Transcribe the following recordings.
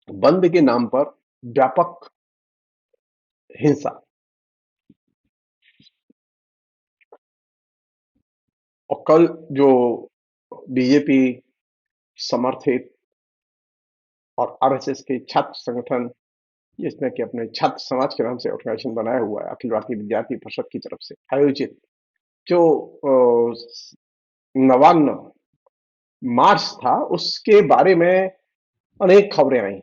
बंद के नाम पर व्यापक हिंसा। और कल जो बीजेपी समर्थित और आरएसएस के छात्र संगठन, जिसने कि अपने छात्र समाज के नाम से ऑर्गेनाइजेशन बनाया हुआ है, अखिल भारतीय विद्यार्थी परिषद की तरफ से आयोजित जो नवान्न मार्च था, उसके बारे में अनेक खबरें आई।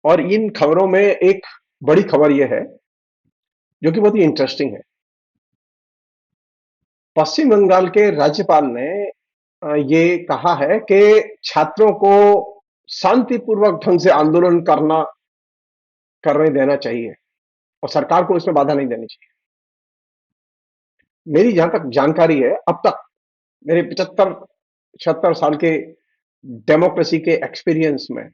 और इन खबरों में एक बड़ी खबर यह है, जो कि बहुत ही इंटरेस्टिंग है। पश्चिम बंगाल के राज्यपाल ने ये कहा है कि छात्रों को शांतिपूर्वक ढंग से आंदोलन करने देना चाहिए और सरकार को इसमें बाधा नहीं देनी चाहिए। मेरी जहां तक जानकारी है, अब तक मेरे 75-76 साल के डेमोक्रेसी के एक्सपीरियंस में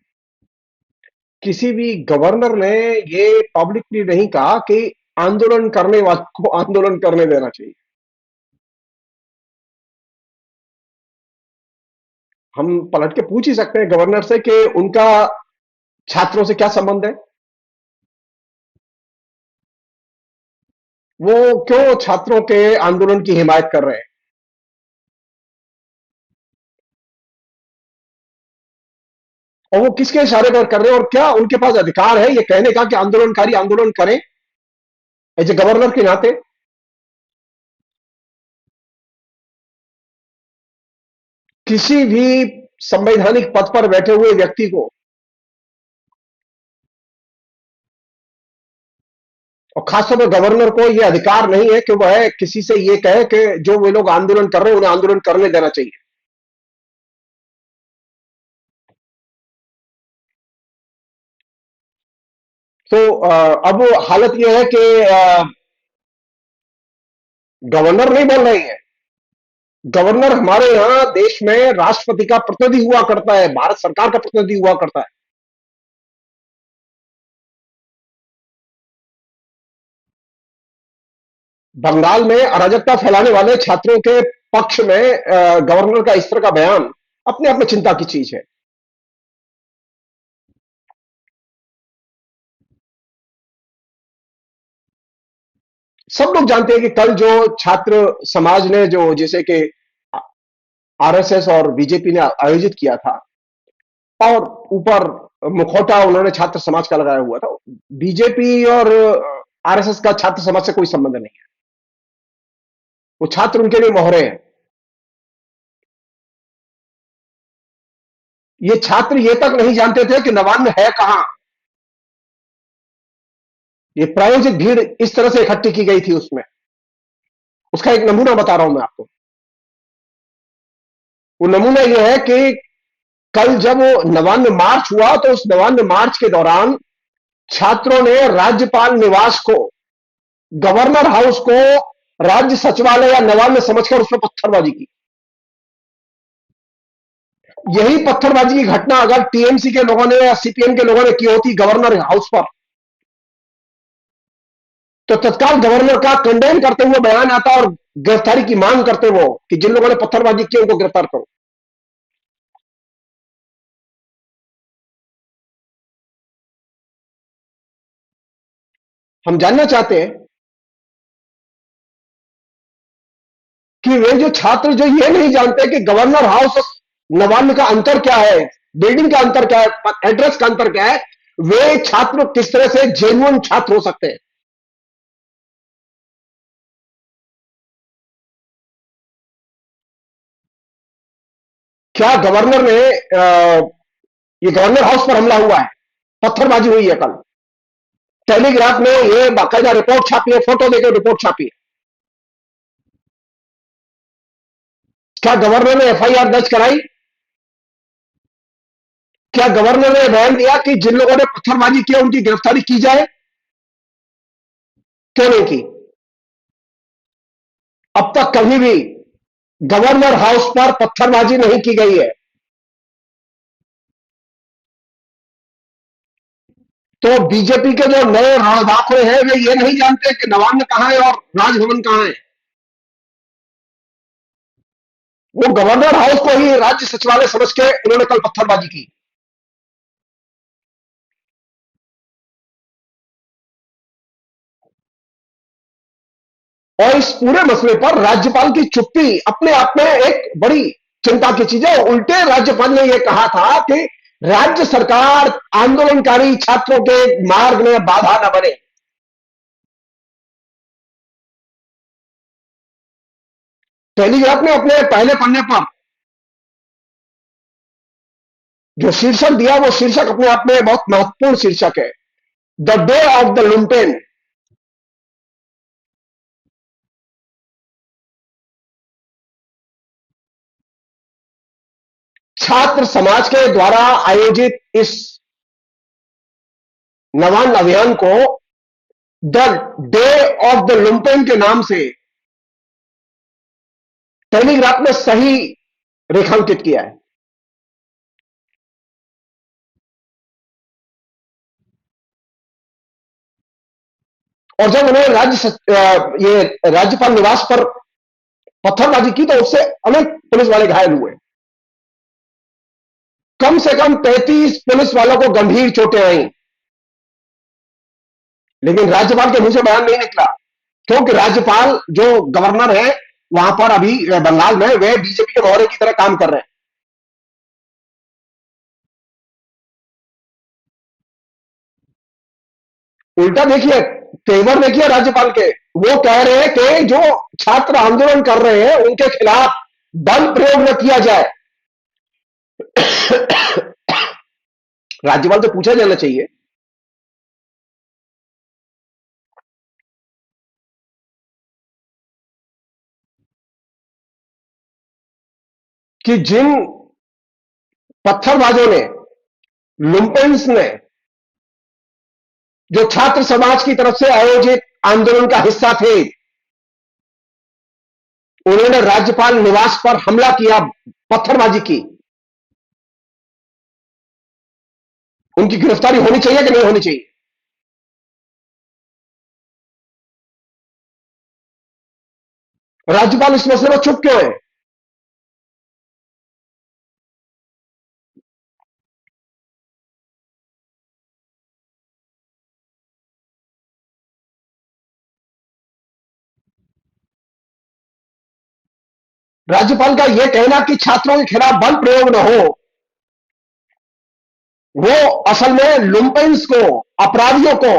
किसी भी गवर्नर ने ये पब्लिकली नहीं कहा कि आंदोलन करने वालों को आंदोलन करने देना चाहिए। हम पलट के पूछ ही सकते हैं गवर्नर से कि उनका छात्रों से क्या संबंध है, वो क्यों छात्रों के आंदोलन की हिमायत कर रहे हैं, और वो किसके इशारे पर कर रहे हैं, और क्या उनके पास अधिकार है ये कहने का कि आंदोलनकारी आंदोलन करें एज ए गवर्नर के नाते। किसी भी संवैधानिक पद पर बैठे हुए व्यक्ति को, और खासतौर पर गवर्नर को, यह अधिकार नहीं है कि वह किसी से यह कहे कि जो वे लोग आंदोलन कर रहे हैं उन्हें आंदोलन करने देना चाहिए। तो अब हालत यह है कि गवर्नर नहीं बोल रही है। गवर्नर हमारे यहां देश में राष्ट्रपति का प्रतिनिधि हुआ करता है, भारत सरकार का प्रतिनिधि हुआ करता है। बंगाल में अराजकता फैलाने वाले छात्रों के पक्ष में गवर्नर का इस तरह का बयान अपने आप में चिंता की चीज है। सब लोग जानते हैं कि कल जो छात्र समाज ने, जो जैसे कि आरएसएस और बीजेपी ने आयोजित किया था, और ऊपर मुखौटा उन्होंने छात्र समाज का लगाया हुआ था, बीजेपी और आरएसएस का छात्र समाज से कोई संबंध नहीं है। वो छात्र उनके लिए मोहरे हैं। ये छात्र ये तक नहीं जानते थे कि नवान्न है कहां। ये प्रायोजिक भीड़ इस तरह से इकट्ठी की गई थी उसमें। उसका एक नमूना बता रहा हूं मैं आपको। वो नमूना यह है कि कल जब नवान्न मार्च हुआ, तो उस नवान्न मार्च के दौरान छात्रों ने राज्यपाल निवास को, गवर्नर हाउस को राज्य सचिवालय या नवान्न समझकर उसमें पत्थरबाजी की। यही पत्थरबाजी की घटना अगर टीएमसी के लोगों ने या सीपीएम के लोगों ने की होती गवर्नर हाउस पर, तो तत्काल गवर्नर का कंडेम करते हुए बयान आता और गिरफ्तारी की मांग करते वो कि जिन लोगों ने पत्थरबाजी की उनको गिरफ्तार करो। हम जानना चाहते हैं कि वे जो छात्र जो ये नहीं जानते कि गवर्नर हाउस और नवान्न का अंतर क्या है, बिल्डिंग का अंतर क्या है, एड्रेस का अंतर क्या है, वे छात्र किस तरह से जेन्युइन छात्र हो सकते हैं। क्या गवर्नर ने ये गवर्नर हाउस पर हमला हुआ है, पत्थरबाजी हुई है कल, टेलीग्राफ में ये बाकायदा रिपोर्ट छापी है, फोटो देकर रिपोर्ट छापी है। क्या गवर्नर ने एफआईआर दर्ज कराई? क्या गवर्नर ने बयान दिया कि जिन लोगों ने पत्थरबाजी की उनकी गिरफ्तारी की जाए? क्यों नहीं की? अब तक कभी भी गवर्नर हाउस पर पत्थरबाजी नहीं की गई है। तो बीजेपी के जो नए रणबांकुरे हैं, वे ये नहीं जानते कि नवान्न कहां है और राजभवन कहां है। वो गवर्नर हाउस को ही राज्य सचिवालय समझ के उन्होंने कल पत्थरबाजी की। और इस पूरे मसले पर राज्यपाल की चुप्पी अपने आप में एक बड़ी चिंता की चीज है। उल्टे राज्यपाल ने यह कहा था कि राज्य सरकार आंदोलनकारी छात्रों के मार्ग में बाधा न बने। टेलीग्राफ ने अपने पहले पन्ने पर जो शीर्षक दिया, वो शीर्षक अपने आप में बहुत महत्वपूर्ण शीर्षक है, the day of the lumpen. छात्र समाज के द्वारा आयोजित इस नवान्न अभियान को the day of the lumpen के नाम से टेलीग्राफ ने सही रेखांकित किया है। और जब उन्होंने ये राज्यपाल निवास पर पत्थरबाजी की तो उससे अनेक पुलिस वाले घायल हुए। कम से कम 33 पुलिस वालों को गंभीर चोटें आई, लेकिन राज्यपाल के मुंह से बयान नहीं निकला, क्योंकि राज्यपाल जो गवर्नर है वहां पर अभी बंगाल में, वे बीजेपी के मोहरे की तरह काम कर रहे हैं। उल्टा देखिए, तेवर देखिए राज्यपाल के, वो कह रहे हैं कि जो छात्र आंदोलन कर रहे हैं उनके खिलाफ बल प्रयोग न किया जाए। राज्यपाल से पूछा जाना चाहिए कि जिन पत्थरबाजों ने, लुम्पेंस ने, जो छात्र समाज की तरफ से आयोजित आंदोलन का हिस्सा थे, उन्होंने राज्यपाल निवास पर हमला किया, पत्थरबाजी की, उनकी गिरफ्तारी होनी चाहिए कि नहीं होनी चाहिए? राज्यपाल इस मसले में चुप क्यों है? राज्यपाल का यह कहना कि छात्रों के खिलाफ बल प्रयोग न हो, वो असल में लुम्पेंस को, अपराधियों को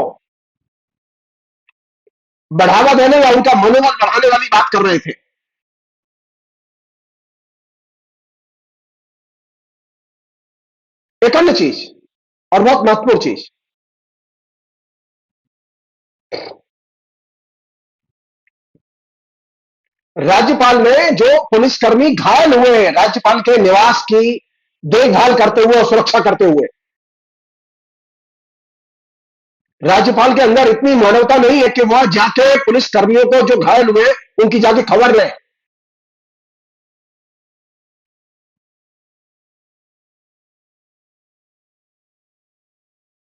बढ़ावा देने या उनका मनोबल बढ़ाने वाली बात कर रहे थे। एक अन्य चीज और बहुत महत्वपूर्ण चीज, राज्यपाल ने जो पुलिसकर्मी घायल हुए राज्यपाल के निवास की देखभाल करते हुए और सुरक्षा करते हुए, राज्यपाल के अंदर इतनी मानवता नहीं है कि वह जाके पुलिसकर्मियों को जो घायल हुए उनकी जाके खबर लें।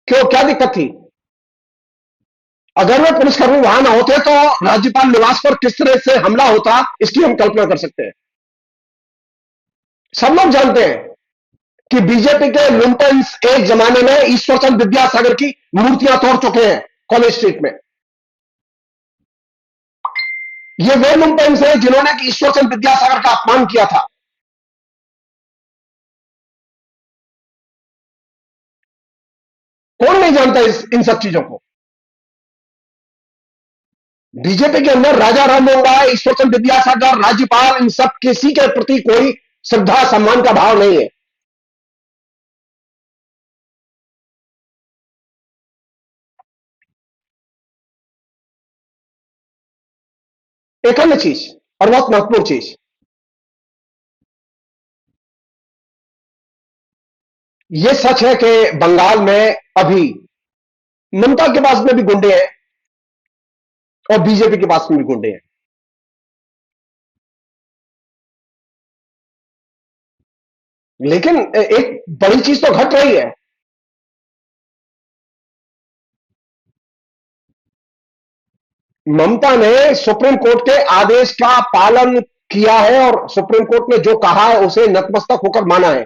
क्यों, क्या दिक्कत थी? अगर वे पुलिसकर्मी वहां ना होते तो राज्यपाल निवास पर किस तरह से हमला होता, इसकी हम कल्पना कर सकते हैं। सब लोग जानते हैं कि बीजेपी के लुम्पेंस एक जमाने में ईश्वरचंद विद्यासागर की मूर्तियां तोड़ चुके हैं कॉलेज स्ट्रीट में। ये वे लुम्पेंस हैं जिन्होंने ईश्वरचंद विद्यासागर का अपमान किया था। कौन नहीं जानता इन सब चीजों को? बीजेपी के अंदर राजा राम मोहन राय, ईश्वरचंद विद्यासागर, राज्यपाल, इन सब किसी के प्रति कोई श्रद्धा सम्मान का भाव नहीं है। एक अन्य चीज और बहुत महत्वपूर्ण चीज, यह सच है कि बंगाल में अभी ममता के पास में भी गुंडे हैं और बीजेपी के पास में भी गुंडे हैं, लेकिन एक बड़ी चीज तो घट रही है। ममता ने सुप्रीम कोर्ट के आदेश का पालन किया है और सुप्रीम कोर्ट ने जो कहा है उसे नतमस्तक होकर माना है।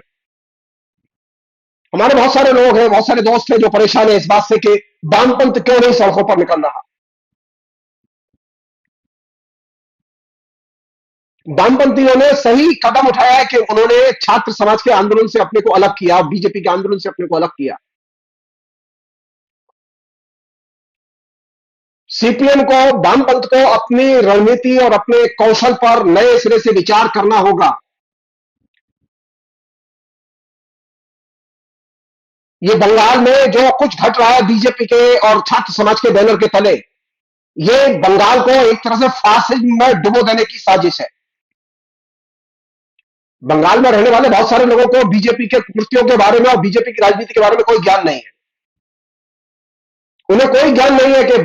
हमारे बहुत सारे लोग हैं, बहुत सारे दोस्त हैं जो परेशान है इस बात से कि वामपंथ क्यों नहीं सड़कों पर निकल रहा। वामपंथियों ने सही कदम उठाया है कि उन्होंने छात्र समाज के आंदोलन से अपने को अलग किया, बीजेपी के आंदोलन से अपने को अलग किया। सीपीएम को, वामपंथ को अपनी रणनीति और अपने कौशल पर नए सिरे से विचार करना होगा। ये बंगाल में जो कुछ घट रहा है बीजेपी के और छात्र समाज के बैनर के तले, ये बंगाल को एक तरह से फासिज्म में डुबो देने की साजिश है। बंगाल में रहने वाले बहुत सारे लोगों को बीजेपी के कृत्यों के बारे में और बीजेपी की राजनीति के बारे में कोई ज्ञान नहीं है। उन्हें कोई ज्ञान नहीं है कि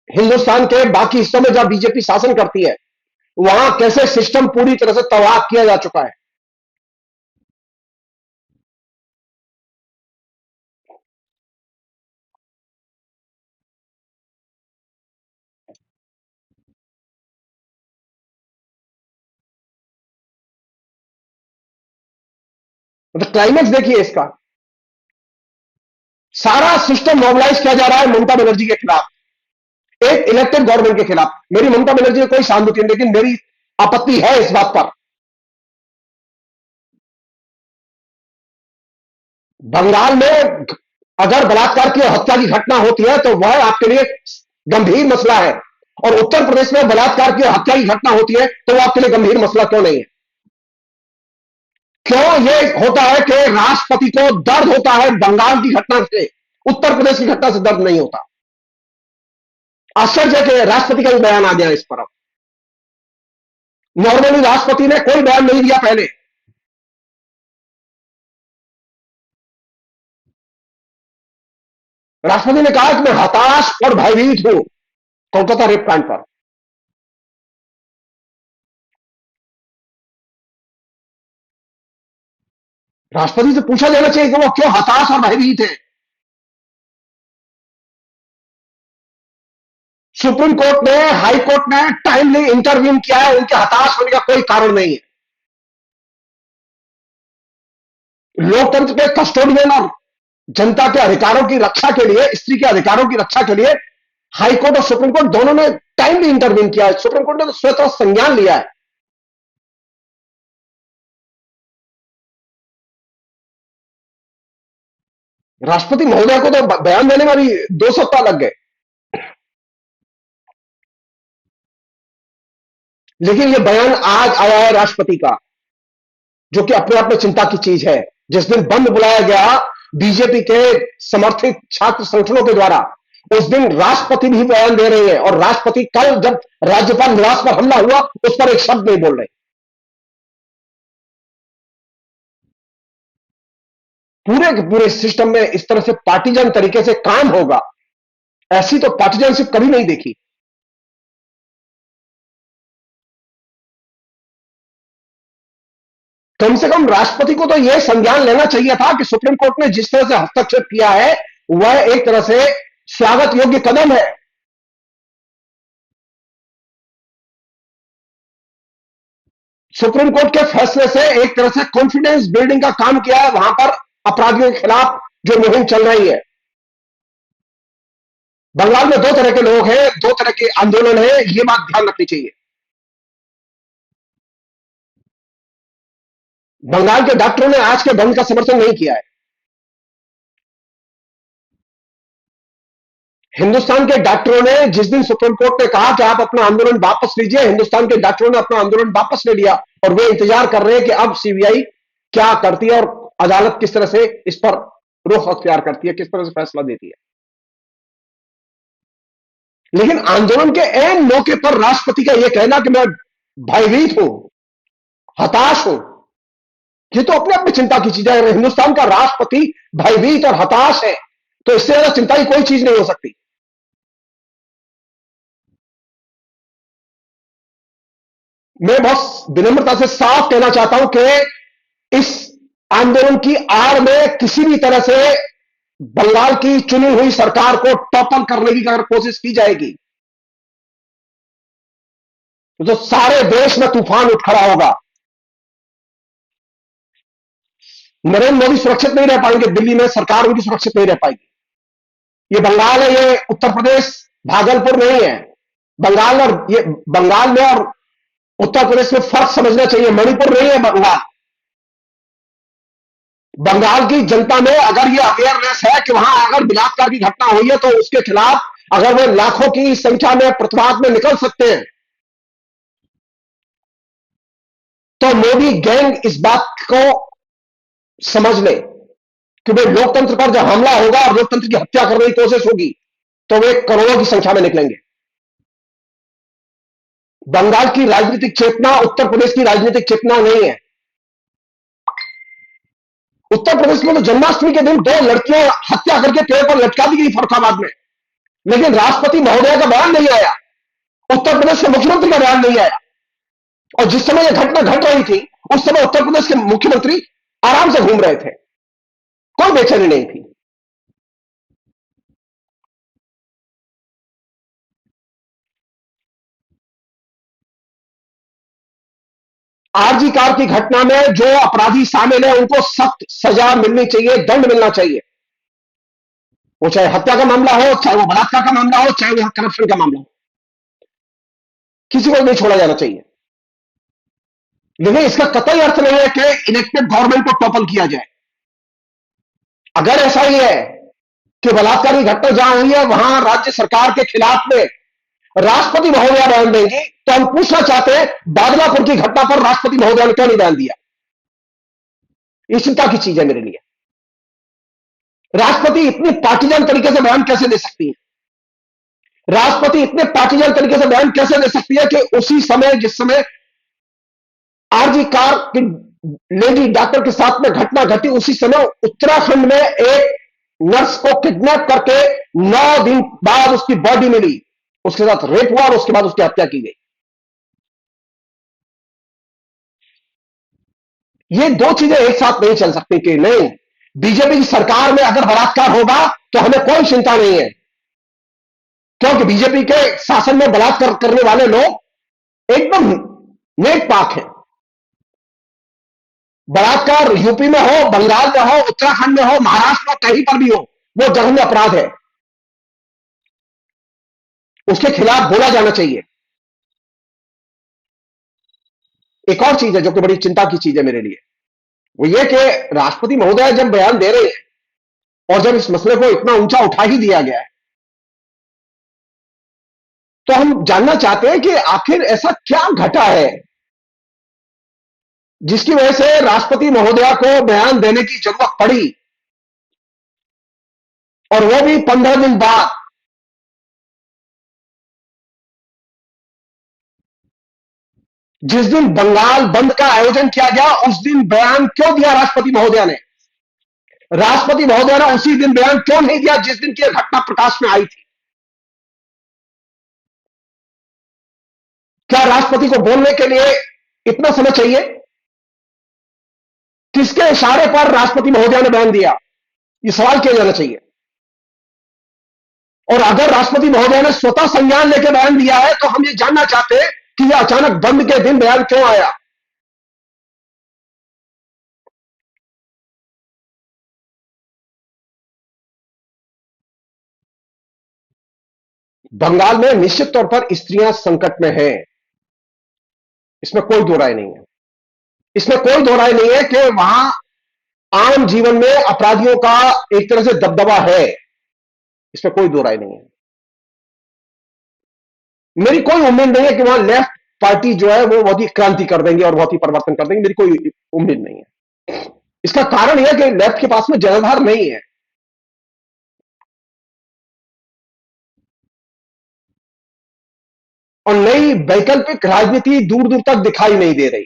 हिंदुस्तान के बाकी हिस्सों में जब बीजेपी शासन करती है वहां कैसे सिस्टम पूरी तरह से तबाह किया जा चुका है। मतलब क्लाइमेक्स देखिए इसका, सारा सिस्टम मोबिलाइज किया जा रहा है ममता बनर्जी के खिलाफ, एक इलेक्टेड गवर्नमेंट के खिलाफ। मेरी ममता बनर्जी ने कोई सहानुभूति नहीं, लेकिन मेरी आपत्ति है इस बात पर। बंगाल में अगर बलात्कार की हत्या की घटना होती है तो वह आपके लिए गंभीर मसला है, और उत्तर प्रदेश में बलात्कार की हत्या की घटना होती है तो वह आपके लिए गंभीर मसला क्यों नहीं है? क्यों यह होता है कि राष्ट्रपति को दर्द होता है बंगाल की घटना से, उत्तर प्रदेश की घटना से दर्द नहीं होता? आश्चर्य है कि राष्ट्रपति का भी बयान आ गया इस पर। नॉर्मली राष्ट्रपति ने कोई बयान नहीं दिया पहले। राष्ट्रपति ने कहा कि मैं हताश और भयभीत हूं कोलकाता रेप कांड पर। राष्ट्रपति से पूछा जाना चाहिए कि वो क्यों हताश और भयभीत है। सुप्रीम कोर्ट ने, हाई कोर्ट ने टाइमली इंटरव्यून किया है, उनके हताश होने का कोई कारण नहीं है। लोकतंत्र के कस्टोडियन और जनता के अधिकारों की रक्षा के लिए, स्त्री के अधिकारों की रक्षा के लिए हाई कोर्ट और सुप्रीम कोर्ट दोनों ने टाइमली इंटरव्यून किया है। सुप्रीम कोर्ट ने तो स्वतः संज्ञान लिया है। राष्ट्रपति महोदय को तो बयान देने में भी 2 सप्ताह लग गए। लेकिन यह बयान आज आया है राष्ट्रपति का, जो कि अपने आप में चिंता की चीज है। जिस दिन बंद बुलाया गया बीजेपी के समर्थित छात्र संगठनों के द्वारा, उस दिन राष्ट्रपति भी बयान दे रहे हैं, और राष्ट्रपति कल जब राज्यपाल निवास पर हमला हुआ उस पर एक शब्द नहीं बोल रहे। पूरे के पूरे सिस्टम में इस तरह से पार्टीजन तरीके से काम होगा, ऐसी तो पार्टीजनशिप कभी नहीं देखी। कम से कम राष्ट्रपति को तो यह संज्ञान लेना चाहिए था कि सुप्रीम कोर्ट ने जिस तरह से हस्तक्षेप किया है वह एक तरह से स्वागत योग्य कदम है। सुप्रीम कोर्ट के फैसले से एक तरह से कॉन्फिडेंस बिल्डिंग का काम किया है वहां पर अपराधियों के खिलाफ जो मुहिम चल रही है। बंगाल में 2 तरह के लोग हैं, 2 तरह के आंदोलन है, ये बात ध्यान रखनी चाहिए। बंगाल के डॉक्टरों ने आज के बंद का समर्थन नहीं किया है। हिंदुस्तान के डॉक्टरों ने, जिस दिन सुप्रीम कोर्ट ने कहा कि आप अपना आंदोलन वापस लीजिए, हिंदुस्तान के डॉक्टरों ने अपना आंदोलन वापस ले लिया, और वे इंतजार कर रहे हैं कि अब सीबीआई क्या करती है और अदालत किस तरह से इस पर रुख अख्तियार करती है, किस तरह से फैसला देती है। लेकिन आंदोलन के ऐन मौके पर राष्ट्रपति का यह कहना कि मैं भयभीत हूं, हताश हूं, ये तो अपने आप में चिंता की चीज है। अगर हिंदुस्तान का राष्ट्रपति भयभीत और हताश है तो इससे ज्यादा चिंता की कोई चीज नहीं हो सकती। मैं बहुत विनम्रता से साफ कहना चाहता हूं कि इस आंदोलन की आड़ में किसी भी तरह से बंगाल की चुनी हुई सरकार को टॉपल करने की अगर कोशिश की जाएगी, तो सारे देश में तूफान उठ खड़ा होगा। नरेंद्र मोदी सुरक्षित नहीं रह पाएंगे, दिल्ली में सरकार उनकी सुरक्षित नहीं रह पाएगी। ये बंगाल है, ये उत्तर प्रदेश, भागलपुर नहीं है। बंगाल में और उत्तर प्रदेश में फर्क समझना चाहिए। मणिपुर नहीं है बंगाल। बंगाल की जनता में अगर ये अवेयरनेस है कि वहां अगर बलात्कार की घटना हुई है तो उसके खिलाफ अगर वे लाखों की संख्या में प्रतिवाद में निकल सकते हैं, तो मोदी गैंग इस बात को समझ ले कि भाई लोकतंत्र पर जब हमला होगा और लोकतंत्र की हत्या करने की कोशिश होगी तो वे करोड़ों की संख्या में निकलेंगे। बंगाल की राजनीतिक चेतना उत्तर प्रदेश की राजनीतिक चेतना नहीं है। उत्तर प्रदेश में तो जन्माष्टमी के दिन 2 लड़कियां हत्या करके पेड़ पर लटका दी गई फरुखाबाद में, लेकिन राष्ट्रपति महोदय का बयान नहीं आया, उत्तर प्रदेश के मुख्यमंत्री का बयान नहीं आया। और जिस समय यह घटना घट रही थी उस समय उत्तर प्रदेश के मुख्यमंत्री आराम से घूम रहे थे, कोई बेचैनी नहीं थी। आरजी कार की घटना में जो अपराधी शामिल है उनको सख्त सजा मिलनी चाहिए, दंड मिलना चाहिए। वो चाहे हत्या का मामला हो, चाहे वो बलात्कार का मामला हो, चाहे वो करप्शन का मामला हो, किसी को नहीं छोड़ा जाना चाहिए। लेकिन इसका कतई अर्थ नहीं है कि इलेक्टेड गवर्नमेंट को टॉपल किया जाए। अगर ऐसा ही है कि बलात्कार की घटना जहां हुई है वहां राज्य सरकार के खिलाफ में राष्ट्रपति महोदया बयान देंगी, तो हम पूछना चाहते हैं बादलापुर की घटना पर राष्ट्रपति महोदया ने क्यों नहीं बयान दिया? ये चिंता की चीज है मेरे लिए। राष्ट्रपति इतनी पार्टीजन तरीके से बयान कैसे दे सकती है? राष्ट्रपति इतने पार्टीजन तरीके से बयान कैसे दे सकती है कि उसी समय जिस समय आरजी कार की लेडी डॉक्टर के साथ में घटना घटी, उसी समय उत्तराखंड में एक नर्स को किडनैप करके 9 दिन बाद उसकी बॉडी मिली, उसके साथ रेप हुआ और उसके बाद उसकी हत्या की गई। ये 2 चीजें एक साथ नहीं चल सकती कि नहीं बीजेपी की सरकार में अगर बलात्कार होगा तो हमें कोई चिंता नहीं है, क्योंकि बीजेपी के शासन में बलात्कार करने वाले लोग एकदम नेक पाक हैं। बलात्कार यूपी में हो, बंगाल में हो, उत्तराखंड में हो, महाराष्ट्र में, कहीं पर भी हो, वो जघन्य अपराध है, उसके खिलाफ बोला जाना चाहिए। एक और चीज है जो कि बड़ी चिंता की चीज है मेरे लिए, वो ये कि राष्ट्रपति महोदय जब बयान दे रहे हैं और जब इस मसले को इतना ऊंचा उठा ही दिया गया है, तो हम जानना चाहते हैं कि आखिर ऐसा क्या घटा है जिसकी वजह से राष्ट्रपति महोदया को बयान देने की जरूरत पड़ी, और वो भी 15 दिन बाद। जिस दिन बंगाल बंद का आयोजन किया गया उस दिन बयान क्यों दिया राष्ट्रपति महोदया ने? राष्ट्रपति महोदया ने उसी दिन बयान क्यों नहीं दिया जिस दिन की घटना प्रकाश में आई थी? क्या राष्ट्रपति को बोलने के लिए इतना समय चाहिए? किसके इशारे पर राष्ट्रपति महोदया ने बयान दिया, यह सवाल किया जाना चाहिए। और अगर राष्ट्रपति महोदया ने स्वतः संज्ञान लेकर बयान दिया है तो हम ये जानना चाहते हैं कि यह अचानक बंद के दिन बयान क्यों आया? बंगाल में निश्चित तौर पर स्त्रियां संकट में हैं, इसमें कोई दो राय नहीं है। इसमें कोई दो राय नहीं है कि वहां आम जीवन में अपराधियों का एक तरह से दबदबा है, इसमें कोई दो राय नहीं है। मेरी कोई उम्मीद नहीं है कि वहां लेफ्ट पार्टी जो है वो बहुत ही क्रांति कर देंगे और बहुत ही परिवर्तन कर देंगे, मेरी कोई उम्मीद नहीं है। इसका कारण यह कि लेफ्ट के पास में जनाधार नहीं है। और नई वैकल्पिक राजनीति दूर दूर तक दिखाई नहीं दे रही।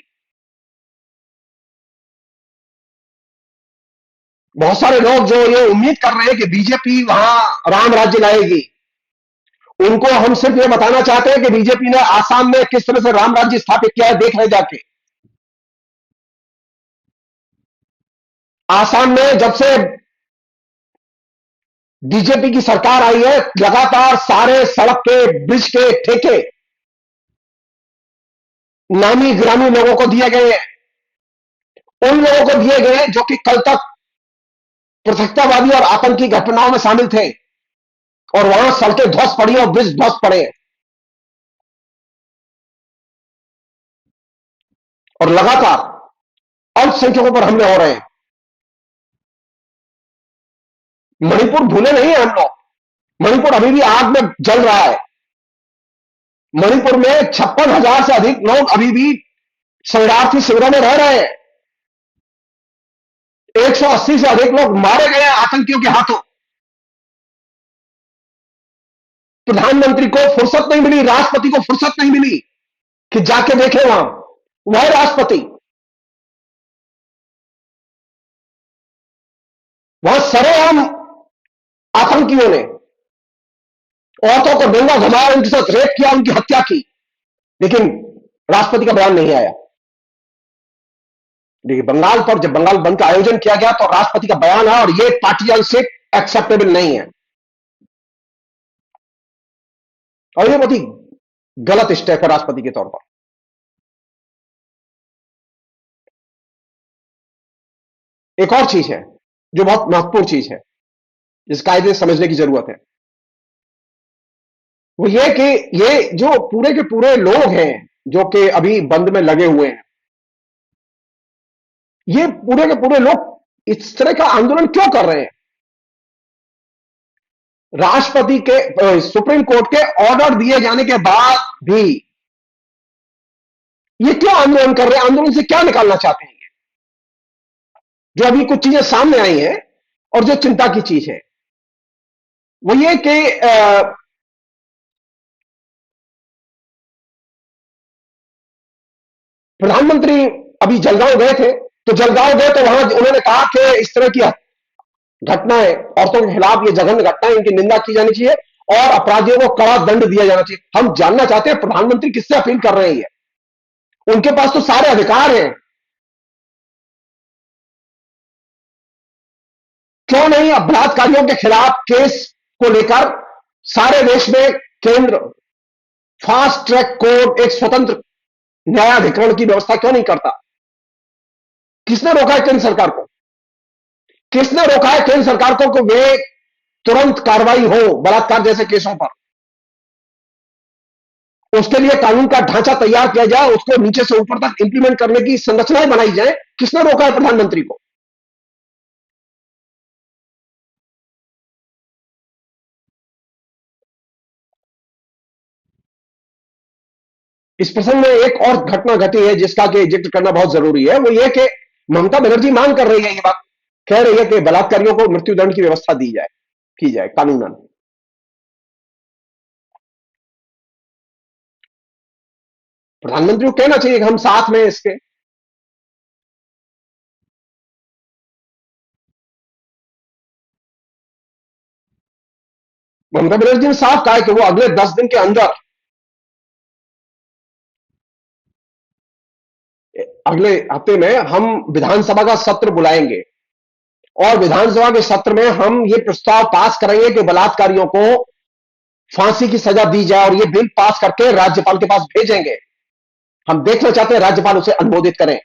बहुत सारे लोग जो ये उम्मीद कर रहे हैं कि बीजेपी वहां राम राज्य लाएगी, उनको हम सिर्फ ये बताना चाहते हैं कि बीजेपी ने आसाम में किस तरह से राम राज्य स्थापित किया है, देख रहे जाके। आसाम में जब से बीजेपी की सरकार आई है, लगातार सारे सड़क के, ब्रिज के ठेके नामी गिरामी लोगों को दिए गए हैं, उन लोगों को दिए गए जो कि कल तक पृथकतावादी और आतंकी घटनाओं में शामिल थे, और वहां सड़कें ध्वस्त पड़ी और ब्रिज ध्वस्त पड़े, और लगातार अल्पसंख्यकों पर हमले हो रहे हैं। मणिपुर भूले नहीं है हम लोग। मणिपुर अभी भी आग में जल रहा है। मणिपुर में 56,000 से अधिक लोग अभी भी शरणार्थी शिविरों में रह रहे हैं। 180 से अधिक लोग मारे गए हैं आतंकियों के हाथों। प्रधानमंत्री को फुर्सत नहीं मिली, राष्ट्रपति को फुर्सत नहीं मिली कि जाके देखे वहां। वह राष्ट्रपति वहां सरेआम आतंकियों ने औरतों को डंगा घुमाया, उनके साथ रेप किया, उनकी हत्या की, लेकिन राष्ट्रपति का बयान नहीं आया। देखिए, बंगाल पर जब बंगाल बंद का आयोजन किया गया तो राष्ट्रपति का बयान आया, और यह पार्टिजनशिप एक्सेप्टेबल नहीं है, और यह बहुत ही गलत स्टेप है राष्ट्रपति के तौर पर। एक और चीज है जो बहुत महत्वपूर्ण चीज है, जिस कायदे से समझने की जरूरत है, वो ये कि ये जो पूरे के पूरे लोग हैं जो कि अभी बंद में लगे हुए हैं, ये पूरे के पूरे लोग इस तरह का आंदोलन क्यों कर रहे हैं? राष्ट्रपति के सुप्रीम कोर्ट के ऑर्डर दिए जाने के बाद भी ये क्यों आंदोलन कर रहे हैं? आंदोलन से क्या निकालना चाहते हैं? जो अभी कुछ चीजें सामने आई हैं और जो चिंता की चीज है वो ये कि प्रधानमंत्री अभी जलगांव गए थे, तो जलगांव गए तो वहां उन्होंने कहा कि इस तरह की घटनाएं, औरतों के खिलाफ ये जघन्य घटनाएं, इनकी निंदा की जानी चाहिए और अपराधियों को कड़ा दंड दिया जाना चाहिए। हम जानना चाहते हैं प्रधानमंत्री किससे अपील कर रहे हैं? उनके पास तो सारे अधिकार हैं। क्यों नहीं अब बलात्कारियों के खिलाफ केस को लेकर सारे देश में केंद्र फास्ट ट्रैक कोर्ट, एक स्वतंत्र न्यायाधिकरण की व्यवस्था क्यों नहीं करता? किसने रोका है केंद्र सरकार को? किसने रोका है केंद्र सरकार को कि वे तुरंत कार्रवाई हो बलात्कार जैसे केसों पर? उसके लिए कानून का ढांचा तैयार किया जाए, उसको नीचे से ऊपर तक इंप्लीमेंट करने की संरचनाएं बनाई जाए। किसने रोका है प्रधानमंत्री को? इस प्रसंग में एक और घटना घटी है जिसका कि जिक्र करना बहुत जरूरी है। वो ये कि ममता बनर्जी मांग कर रही है, ये बात कह रही है कि बलात्कारियों को मृत्युदंड की व्यवस्था दी जाए, की जाए कानूनन। प्रधानमंत्री को कहना चाहिए कि हम साथ में इसके। ममता बनर्जी ने साफ कहा है कि वो अगले 10 दिन के अंदर, अगले हफ्ते में हम विधानसभा का सत्र बुलाएंगे और विधानसभा के सत्र में हम ये प्रस्ताव पास करेंगे कि बलात्कारियों को फांसी की सजा दी जाए, और ये बिल पास करके राज्यपाल के पास भेजेंगे। हम देखना चाहते हैं राज्यपाल उसे अनुमोदित करें।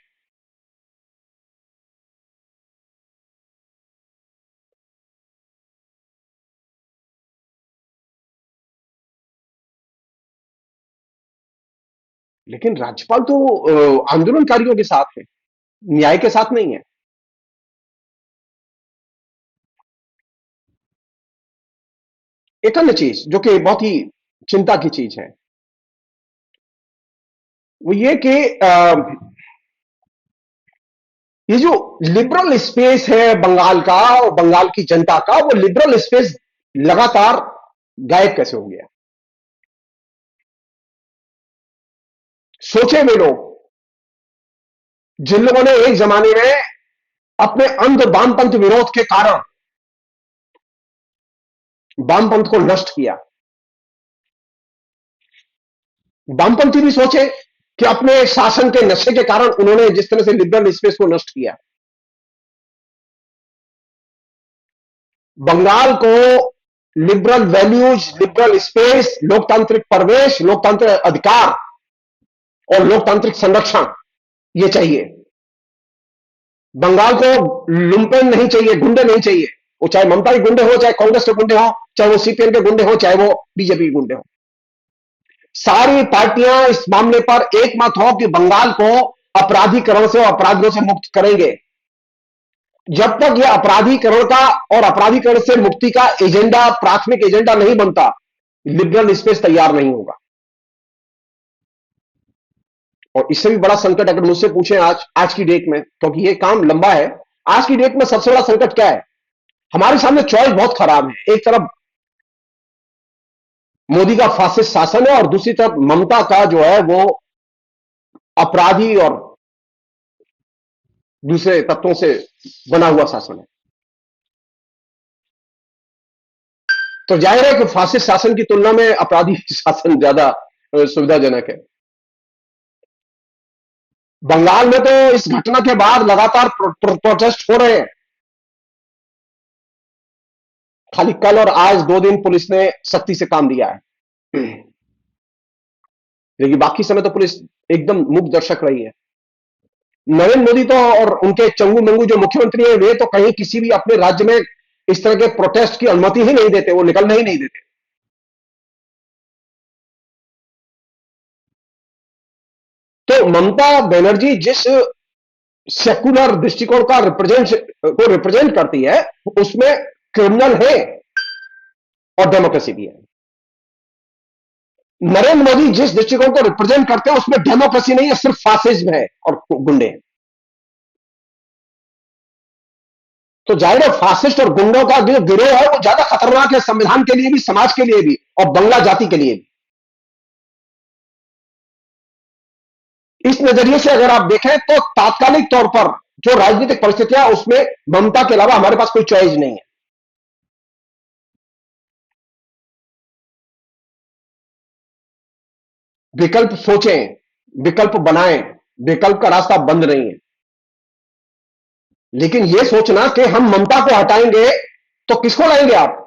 लेकिन राज्यपाल तो आंदोलनकारियों के साथ है, न्याय के साथ नहीं है। एक अन्य चीज जो कि बहुत ही चिंता की चीज है वो ये कि ये जो लिबरल स्पेस है बंगाल का और बंगाल की जनता का, वो लिबरल स्पेस लगातार गायब कैसे हो गया? सोचे वे लोग जिन लोगों ने एक जमाने में अपने अंध वामपंथ विरोध के कारण वामपंथ को नष्ट किया। वामपंथी भी सोचे कि अपने शासन के नशे के कारण उन्होंने जिस तरह से लिबरल स्पेस को नष्ट किया, बंगाल को लिबरल वैल्यूज, लिबरल स्पेस, लोकतांत्रिक प्रवेश, लोकतांत्रिक अधिकार और लोकतांत्रिक संरक्षण ये चाहिए। बंगाल को लुम्पेन नहीं चाहिए, गुंडे नहीं चाहिए। वो चाहे ममता के गुंडे हो, चाहे कांग्रेस के गुंडे हो, चाहे वो सीपीएम के गुंडे हो, चाहे वो बीजेपी के गुंडे हो। सारी पार्टियां इस मामले पर एक मत हो कि बंगाल को अपराधीकरण से और अपराधियों से मुक्त करेंगे। जब तक यह अपराधीकरण का और अपराधीकरण से मुक्ति का एजेंडा प्राथमिक एजेंडा नहीं बनता, लिबरल स्पेस तैयार नहीं होगा। और इससे भी बड़ा संकट अगर मुझसे पूछें आज की डेट में, क्योंकि ये काम लंबा है, आज की डेट में सबसे बड़ा संकट क्या है? हमारे सामने चॉइस बहुत खराब है। एक तरफ मोदी का फासिस्ट शासन है और दूसरी तरफ ममता का जो है वो अपराधी और दूसरे तत्वों से बना हुआ शासन है। तो जाहिर है कि फासिस्ट शासन की तुलना में अपराधी शासन ज्यादा सुविधाजनक है। बंगाल में तो इस घटना के बाद लगातार प्रोटेस्ट हो रहे हैं। खाली कल और आज 2 दिन पुलिस ने सख्ती से काम दिया है, लेकिन बाकी समय तो पुलिस एकदम मूक दर्शक रही है। नरेंद्र मोदी तो और उनके चंगू मंगू जो मुख्यमंत्री है, वे तो कहीं किसी भी अपने राज्य में इस तरह के प्रोटेस्ट की अनुमति ही नहीं देते, वो निकलने ही नहीं देते। तो ममता बनर्जी जिस सेकुलर दृष्टिकोण का रिप्रेजेंट करती है, उसमें क्रिमिनल है और डेमोक्रेसी भी है। नरेंद्र मोदी जिस दृष्टिकोण को रिप्रेजेंट करते हैं, उसमें डेमोक्रेसी नहीं है, सिर्फ फासिज्म है और गुंडे हैं। तो जाहिर है फासिस्ट और गुंडों का जो गिरोह है वो ज्यादा खतरनाक है, संविधान के लिए भी, समाज के लिए भी और बंगला जाति के लिए भी। इस नजरिए से अगर आप देखें तो तात्कालिक तौर पर जो राजनीतिक परिस्थितियां, उसमें ममता के अलावा हमारे पास कोई चॉइस नहीं है। विकल्प सोचें, विकल्प बनाएं, विकल्प का रास्ता बंद नहीं है। लेकिन यह सोचना कि हम ममता को हटाएंगे तो किसको लाएंगे आप?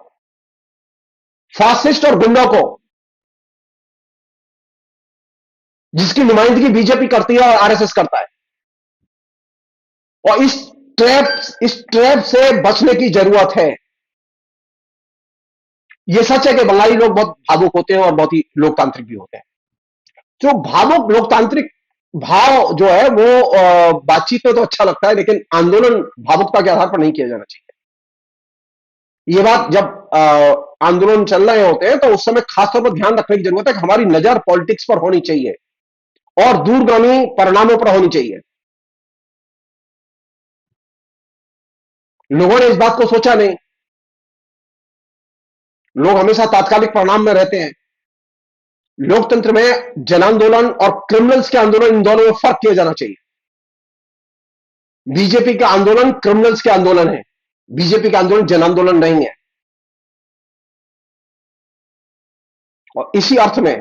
फासिस्ट और गुंडों को, जिसकी नुमाइंदगी बीजेपी करती है और आरएसएस करता है। और इस ट्रैप से बचने की जरूरत है। यह सच है कि बंगाली लोग बहुत भावुक होते हैं और बहुत ही लोकतांत्रिक भी होते हैं। जो भावुक लोकतांत्रिक भाव जो है वो बातचीत में तो अच्छा लगता है, लेकिन आंदोलन भावुकता के आधार पर नहीं किया जाना चाहिए। ये बात जब आंदोलन चल रहे होते हैं तो उस समय खासतौर पर ध्यान रखने की जरूरत है कि हमारी नजर पॉलिटिक्स पर होनी चाहिए और दूरगामी परिणामों पर होनी चाहिए। लोगों ने इस बात को सोचा नहीं। लोग हमेशा तात्कालिक परिणाम में रहते हैं। लोकतंत्र में जन आंदोलन और क्रिमिनल्स के आंदोलन, इन दोनों में फर्क किया जाना चाहिए। बीजेपी का आंदोलन क्रिमिनल्स के आंदोलन है, बीजेपी का आंदोलन जन आंदोलन नहीं है। और इसी अर्थ में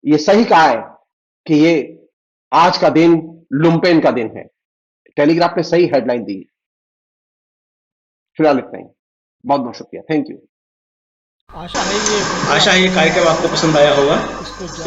यह सही कहा है कि ये आज का दिन लुम्पेन का दिन है। टेलीग्राफ ने सही हेडलाइन दी है। फिलहाल इतना ही। बहुत बहुत शुक्रिया, थैंक यू। आशा है ये कार्यक्रम आपको पसंद आया होगा।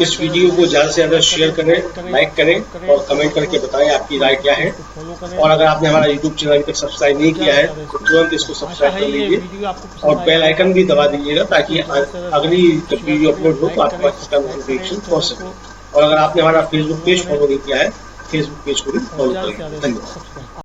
इस वीडियो को ज़्यादा से ज़्यादा शेयर करें, लाइक करें और कमेंट करके बताएं आपकी राय क्या है। और अगर आपने हमारा यूट्यूब चैनल अभी तक सब्सक्राइब नहीं किया है तो तुरंत इसको सब्सक्राइब कर लीजिए और बेल आइकन भी दबा दीजिएगा, ताकि अगली जब वीडियो अपलोड हो तो आपके पास इसका नोटिफिकेशन पहुँच सके। और अगर आपने हमारा फेसबुक पेज फॉलो नहीं किया है, फेसबुक पेज को भी फॉलो करें। धन्यवाद।